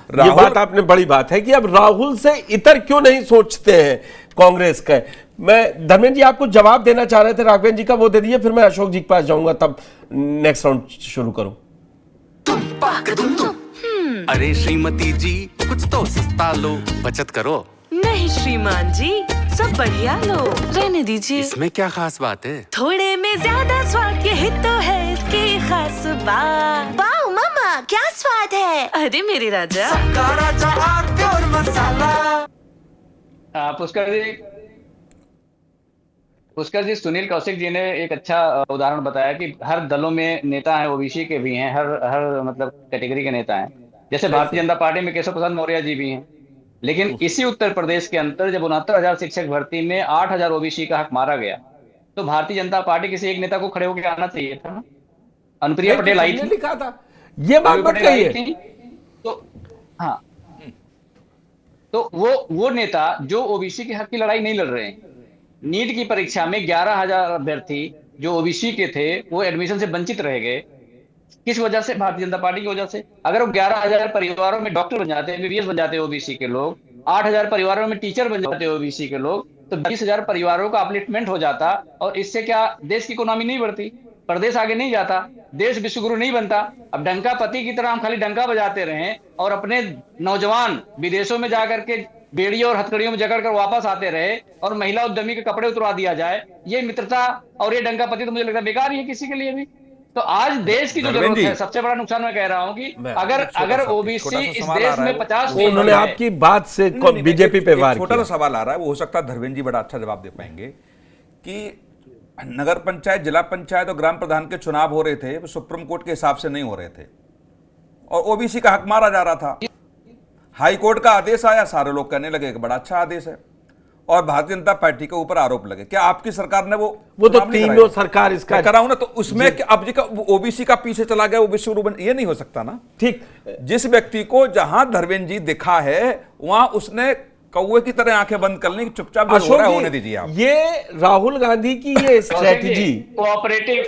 ये बात आपने बड़ी बात है कि अब राहुल से इतर क्यों नहीं सोचते हैं कांग्रेस का। मैं धर्मेंद्र जी आपको जवाब देना चाह रहे थे राघवेंद्र जी का, वो दे दिए, फिर मैं अशोक जी के पास जाऊंगा, तब नेक्स्ट राउंड शुरू करूं। अरे श्रीमती जी कुछ तो सस्ता लो, बचत करो। नहीं श्रीमान जी, सब बढ़िया लो, रहने दीजिए। इसमें क्या खास बात है? थोड़े में ज्यादा स्वाद, यही तो है इसकी खास बात। वाओ मामा, क्या स्वाद है। अरे मेरे राजा, पुष्कर जी, सुनील कौशिक जी ने एक अच्छा उदाहरण बताया कि हर दलों में नेता हैं, ओबीसी के भी हैं, हर हर मतलब कैटेगरी के नेता हैं। जैसे भारतीय जनता पार्टी में केशव प्रसाद मौर्य जी भी हैं, लेकिन इसी उत्तर प्रदेश के अंदर जब 69,000 शिक्षक भर्ती में 8,000 ओबीसी का हक मारा गया, तो भारतीय जनता पार्टी किसी एक नेता को खड़े होकर आना चाहिए था ना। अनुप्रिया पटेल आई थी, लिखा था ये बात मत कहिए। तो हाँ, तो वो नेता जो ओबीसी के हक की लड़ाई नहीं लड़ रहे हैं। नीट की परीक्षा में 11,000 अभ्यर्थी जो ओबीसी के थे वो एडमिशन से वंचित रह गए। किस वजह से? भारतीय जनता पार्टी की वजह से। अगर वो 11,000 परिवारों में डॉक्टर बन जाते, एमबीबीएस बन जाते ओबीसी के लोग, 8,000 परिवारों में टीचर बन जाते ओबीसी के लोग, तो 20,000 परिवारों का अपलिफ्टमेंट हो जाता। और इससे क्या, देश की इकोनॉमी नहीं बढ़ती, प्रदेश आगे नहीं जाता, देश विश्वगुरु नहीं बनता। अब डंका पति की तरह हम खाली डंका बजाते रहें और अपने नौजवान विदेशों में जाकर के बेड़ियों और हथकड़ियों में जकड़ कर वापस आते रहे और महिला उद्यमी के कपड़े उतरवा दिया जाए, ये मित्रता और ये डंका पति तो मुझे लगता है बेकार ही है किसी के लिए भी। तो आज देश की जो जरूरत है, सबसे बड़ा नुकसान मैं कह रहा हूं कि अगर ओबीसी इस देश में 50, उन्होंने आपकी बात से बीजेपी पे वार छोटा सा सवाल आ रहा है, वो हो सकता है धर्मेंद्र जी बड़ा अच्छा जवाब दे पाएंगे कि नगर पंचायत, जिला पंचायत और ग्राम प्रधान के चुनाव हो रहे थे, वो सुप्रीम कोर्ट के हिसाब से नहीं हो रहे थे और ओबीसी का हक मारा जा रहा था। हाई कोर्ट का आदेश आया, सारे लोग कहने लगे कि बड़ा अच्छा आदेश है और भारतीय जनता पार्टी के ऊपर आरोप लगे। क्या आपकी सरकार ने वो तो तीनों सरकार इसका कराऊं ना, तो उसमें अब जी का ओबीसी का पीछे चला गया, वो विश्व बन, ये नहीं हो सकता ना। ठीक, जिस व्यक्ति को जहां धर्मेंद्र जी दिखा है वहां उसने कौवे की तरह आंखें बंद कर ली, चुपचाप जो हो रहा है होने दीजिए आप। ये राहुल गांधी की ये स्ट्रेटजी कोऑपरेटिव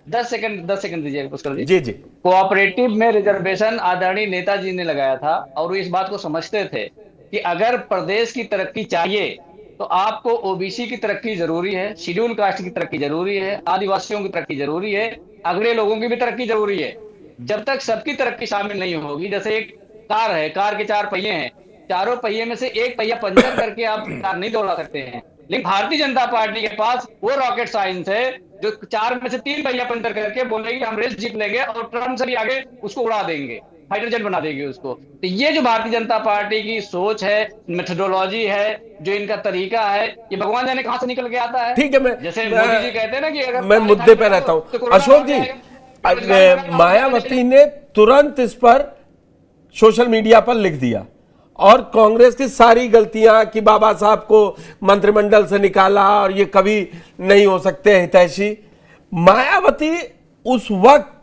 10 सेकंड दीजिए पुष्कर जी। जी कोऑपरेटिव में रिजर्वेशन आदरणीय नेताजी ने लगाया था और वो इस बात को समझते थे कि अगर प्रदेश की तरक्की चाहिए तो आपको ओबीसी की तरक्की जरूरी है, शेड्यूल कास्ट की तरक्की जरूरी है, आदिवासियों की तरक्की जरूरी है, अगड़े लोगों की भी तरक्की जरूरी है। जब तक सबकी तरक्की शामिल नहीं होगी, जैसे एक कार है, कार के 4 पहिए हैं, चारों पहिए में से एक पहिया पंचर करके आप कार नहीं दौड़ा सकते हैं। लेकिन भारतीय जनता पार्टी के पास वो रॉकेट साइंस है जो 4 में से 3 पहिया पंचर करके बोलेगी हम रेस जीत लेंगे और ट्रम्प से भी आगे उसको उड़ा देंगे, फाइटर जेट बना देंगे उसको। तो ये जो भारतीय जनता पार्टी की सोच है, मेथोडोलॉजी है, जो इनका तरीका है, ये भगवान जाने कहां से निकल के आता है। ठीक है, मैं जैसे मोदी जी कहते हैं ना कि अगर मैं मुद्दे पे रहता हूं। अशोक जी, मायावती ने तुरंत इस पर सोशल मीडिया पर लिख दिया और कांग्रेस की सारी गलतियां कि बाबा साहब को मंत्रिमंडल से निकाला और ये कभी नहीं हो सकते हितैषी। मायावती उस वक्त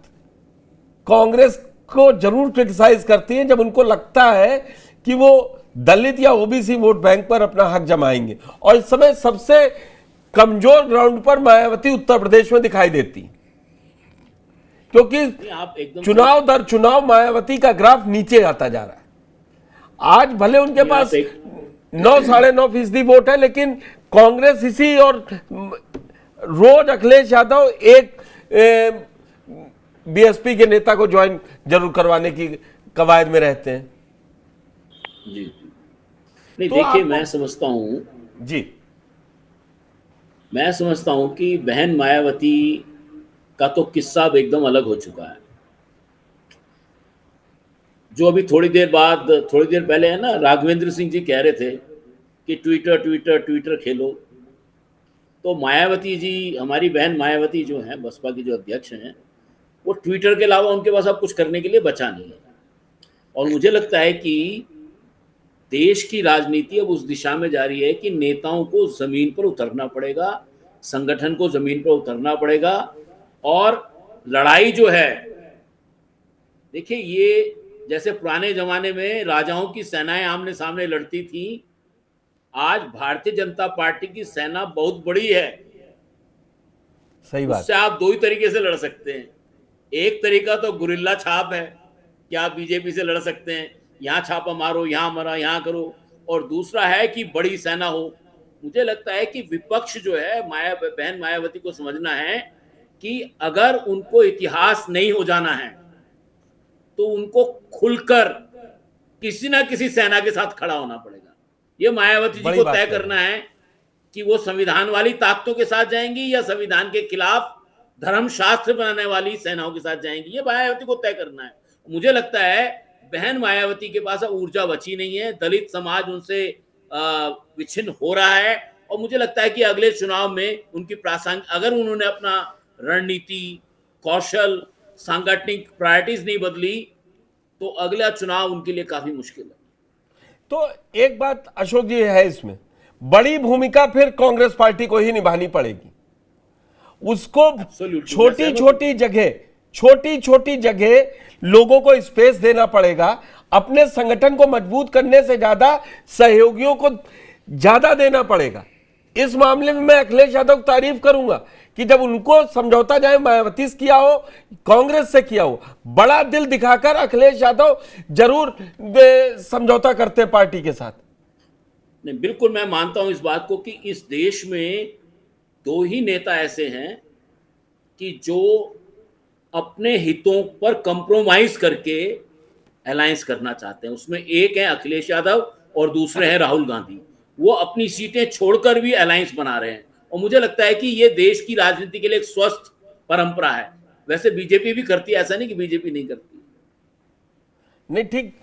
कांग्रेस को जरूर क्रिटिसाइज करती हैं जब उनको लगता है कि वो दलित या ओबीसी वोट बैंक पर अपना हक जमाएंगे, और इस समय सबसे कमजोर ग्राउंड पर मायावती उत्तर प्रदेश में दिखाई देती, क्योंकि चुनाव दर चुनाव मायावती का ग्राफ नीचे आता जा रहा है। आज भले उनके पास 9-9.5% वोट है, लेकिन कांग्रेस इसी और रोज अखिलेश यादव एक बीएसपी के नेता को ज्वाइन जरूर करवाने की कवायद में रहते हैं। जी नहीं, तो देखिए मैं समझता हूं कि बहन मायावती का तो किस्सा अब एकदम अलग हो चुका है। जो अभी थोड़ी देर पहले है ना, राघवेंद्र सिंह जी कह रहे थे कि ट्विटर खेलो, तो मायावती जी, हमारी बहन मायावती जो है, बसपा की जो अध्यक्ष हैं, वो ट्विटर के अलावा उनके पास अब कुछ करने के लिए बचा नहीं है। और मुझे लगता है कि देश की राजनीति अब उस दिशा में जा रही है कि नेताओं को जमीन पर उतरना पड़ेगा, संगठन को जमीन पर उतरना पड़ेगा। और लड़ाई जो है, देखिए ये जैसे पुराने जमाने में राजाओं की सेनाएं आमने सामने लड़ती थी, आज भारतीय जनता पार्टी की सेना बहुत बड़ी है। सही बात। उससे आप 2 ही तरीके से लड़ सकते हैं। एक तरीका तो गुरिल्ला छाप है कि आप बीजेपी से लड़ सकते हैं, यहाँ छापा मारो, यहाँ मरा, यहाँ करो, और दूसरा है कि बड़ी सेना हो। मुझे लगता है कि विपक्ष जो है, बहन मायावती को समझना है कि अगर उनको इतिहास नहीं हो जाना है तो उनको खुलकर किसी ना किसी सेना के साथ खड़ा होना पड़ेगा। ये मायावती जी को तय करना है कि वो संविधान वाली ताकतों के साथ जाएंगी या संविधान के खिलाफ धर्मशास्त्र बनाने वाली सेनाओं के साथ जाएंगी। ये मायावती को तय करना है। मुझे लगता है बहन मायावती के पास ऊर्जा बची नहीं है। दलित समाज उनसे विच्छिन्न हो रहा है, और मुझे लगता है कि अगले चुनाव में उनकी प्रासंगिक, अगर उन्होंने अपना रणनीति, कौशल, सांगठनिक प्रायोरिटीज नहीं बदली तो अगला चुनाव उनके लिए काफी मुश्किल है। तो एक बात अशोक जी है, इसमें बड़ी भूमिका फिर कांग्रेस पार्टी को ही निभानी पड़ेगी। उसको छोटी छोटी जगह लोगों को स्पेस देना पड़ेगा। अपने संगठन को मजबूत करने से ज्यादा सहयोगियों को ज्यादा देना पड़ेगा। इस मामले में मैं अखिलेश यादव की तारीफ करूंगा कि जब उनको समझौता जाए मायावती से किया हो, कांग्रेस से किया हो, बड़ा दिल दिखाकर अखिलेश यादव जरूर समझौता करते हैं पार्टी के साथ। नहीं, बिल्कुल मैं मानता हूं इस बात को कि इस देश में दो ही नेता ऐसे हैं कि जो अपने हितों पर कंप्रोमाइज करके अलायंस करना चाहते हैं। उसमें एक है अखिलेश यादव और दूसरे हैं राहुल गांधी। वो अपनी सीटें छोड़कर भी अलायंस बना रहे हैं, और मुझे लगता है कि ये देश की राजनीति के लिए एक स्वस्थ परंपरा है। वैसे बीजेपी भी करती है, ऐसा नहीं कि बीजेपी नहीं करती। नहीं, ठीक,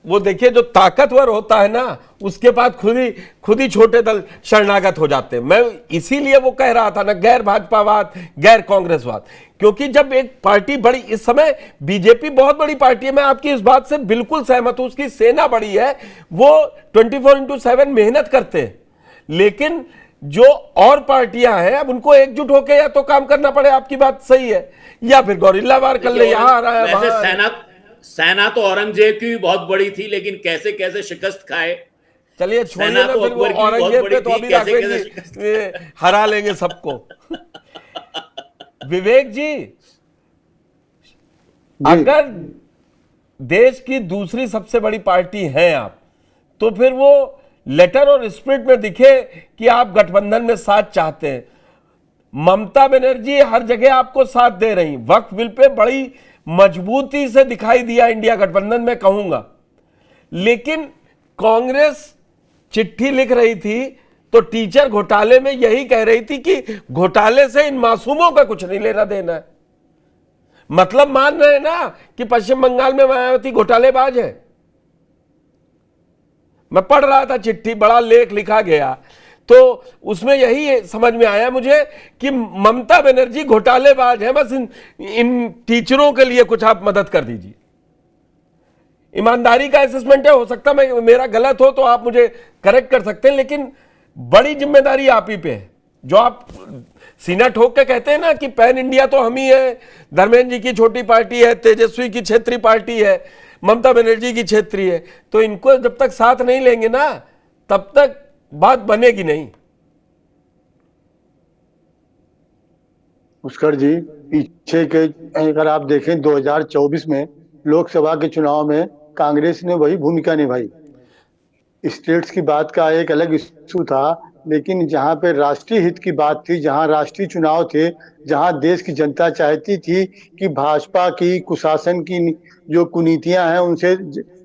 वो देखिए जो ताकतवर होता है ना, उसके बाद खुद ही छोटे दल शरणागत हो जाते हैं। मैं इसीलिए वो कह रहा था ना, गैर भाजपावाद, गैर कांग्रेसवाद, क्योंकि जब एक पार्टी बड़ी, इस समय बीजेपी बहुत बड़ी पार्टी है, मैं आपकी इस बात से बिल्कुल सहमत हूं, उसकी सेना बड़ी है, वो 24/7 मेहनत करते हैं, लेकिन जो और पार्टियां हैं अब उनको एकजुट होकर या तो काम करना पड़े, आपकी बात सही है, या फिर गोरिल्ला वार कर ले, यहां आ रहा है वहां। सेना तो औरंगजेब की भी बहुत बड़ी थी, लेकिन कैसे कैसे शिकस्त खाए। चलिए छोड़िए ना, फिर वो औरंगजेब पे तो अभी राघवेंद्र हरा लेंगे सबको। विवेक जी, अगर देश की दूसरी सबसे बड़ी पार्टी हैं आप, तो फिर वो लेटर और स्पिरिट में दिखे कि आप गठबंधन में साथ चाहते हैं। ममता बनर्जी हर जगह आपको साथ दे रही, वक्फ बिल पे बड़ी मजबूती से दिखाई दिया इंडिया गठबंधन में कहूंगा, लेकिन कांग्रेस चिट्ठी लिख रही थी तो टीचर घोटाले में यही कह रही थी कि घोटाले से इन मासूमों का कुछ नहीं लेना देना है। मतलब मान रहे हैं ना कि पश्चिम बंगाल में मायावती घोटालेबाज है। मैं पढ़ रहा था चिट्ठी, बड़ा लेख लिखा गया, तो उसमें यही समझ में आया मुझे कि ममता बनर्जी घोटालेबाज है, बस इन टीचरों के लिए कुछ आप मदद कर दीजिए। ईमानदारी का असेसमेंट है, हो सकता है मेरा गलत हो तो आप मुझे करेक्ट कर सकते हैं, लेकिन बड़ी जिम्मेदारी आप ही पे है। जो आप सीना ठोक के कहते हैं ना कि पैन इंडिया तो हम ही है, धर्मेंद्र जी की छोटी पार्टी है, तेजस्वी की क्षेत्रीय पार्टी है, ममता बनर्जी की क्षेत्रीय है, तो इनको जब तक साथ नहीं लेंगे ना तब तक बात बनेगी नहीं। पुष्कर जी, पीछे के अगर आप देखें 2024 में लोकसभा के चुनाव में कांग्रेस ने वही भूमिका निभाई। स्टेट्स की बात का एक अलग इशू था, लेकिन जहां पे राष्ट्रीय हित की बात थी, जहां राष्ट्रीय चुनाव थे, जहां देश की जनता चाहती थी कि भाजपा की कुशासन की जो कुनीतियां हैं उनसे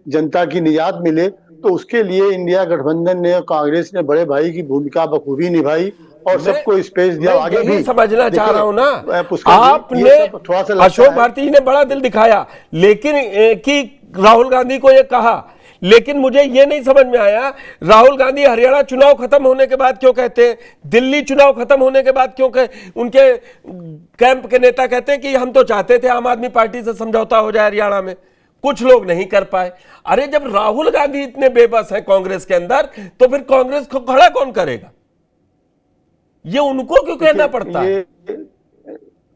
जनता की निजात मिले, तो उसके लिए इंडिया गठबंधन ने, कांग्रेस ने बड़े भाई की भूमिका बखूबी निभाई और सबको स्पेस दिया। आगे भी समझना चाह रहा हूं ना, आपने थोड़ा सा अशोक भारती जी ने बड़ा दिल दिखाया, लेकिन कि राहुल गांधी को ये कहा, लेकिन मुझे ये नहीं समझ में आया राहुल गांधी हरियाणा चुनाव खत्म होने के बाद क्यों कहते हैं, दिल्ली चुनाव खत्म होने के बाद क्यों उनके कैंप के नेता कहते हैं कि हम तो चाहते थे आम आदमी पार्टी से समझौता हो जाए हरियाणा में, कुछ लोग नहीं कर पाए। अरे जब राहुल गांधी इतने बेबस है कांग्रेस के अंदर, तो फिर कांग्रेस को खड़ा कौन करेगा? ये उनको क्यों कहना पड़ता है?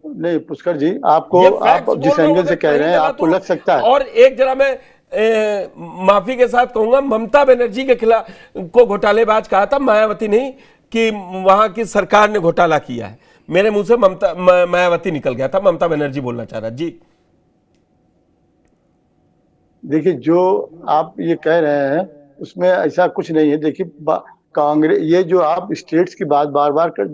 नहीं पुष्कर जी, आपको आप जिस एंगल से कह रहे हैं आपको लग सकता है। और एक जरा मैं माफी के साथ कहूंगा, ममता बनर्जी के खिलाफ को घोटालेबाज कहा था, मायावती नहीं, कि वहां की सरकार ने घोटाला किया है। मेरे मुंह से मायावती निकल गया था, ममता बनर्जी बोलना चाह रहा। जी देखिए जो आप ये कह रहे हैं उसमें ऐसा कुछ नहीं है। देखिए कांग्रेस, ये जो आप स्टेट्स की बात बार बार कर,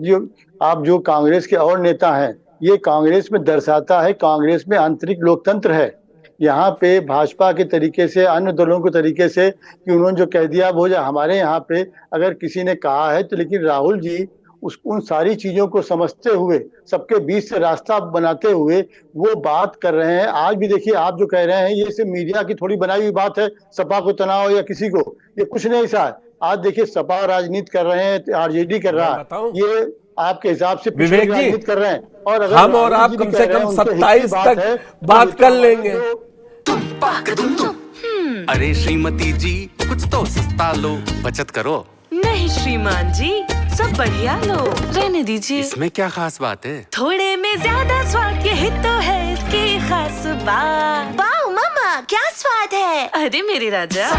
जो कांग्रेस के और नेता हैं, ये कांग्रेस में दर्शाता है कांग्रेस में आंतरिक लोकतंत्र है। यहाँ पे भाजपा के तरीके से, अन्य दलों के तरीके से कि उन्होंने जो कह दिया वो हमारे यहाँ पे अगर किसी ने कहा है तो, लेकिन राहुल जी उन सारी चीजों को समझते हुए, सबके बीच से रास्ता बनाते हुए वो बात कर रहे हैं। आज भी देखिए आप जो कह रहे हैं ये सिर्फ मीडिया की थोड़ी बनाई हुई बात है, सपा को तनाव या किसी को, ये कुछ नहीं ऐसा है। आज देखिए सपा राजनीति कर रहे हैं, आरजेडी कर रहा है, ये आपके हिसाब से विवेक जी राजनीति कर रहे हैं। और अगर हम और आप कम से कम 27 तक बात कर लेंगे। अरे श्रीमती जी कुछ तो सस्ता लो, बचत करो। नहीं श्रीमान जी, सब बढ़िया लो, रहने दीजिए। इसमें क्या खास बात है? थोड़े में ज्यादा स्वाद, यही तो है इसकी खास बात। वाह मामा, क्या स्वाद है। अरे मेरे राजा।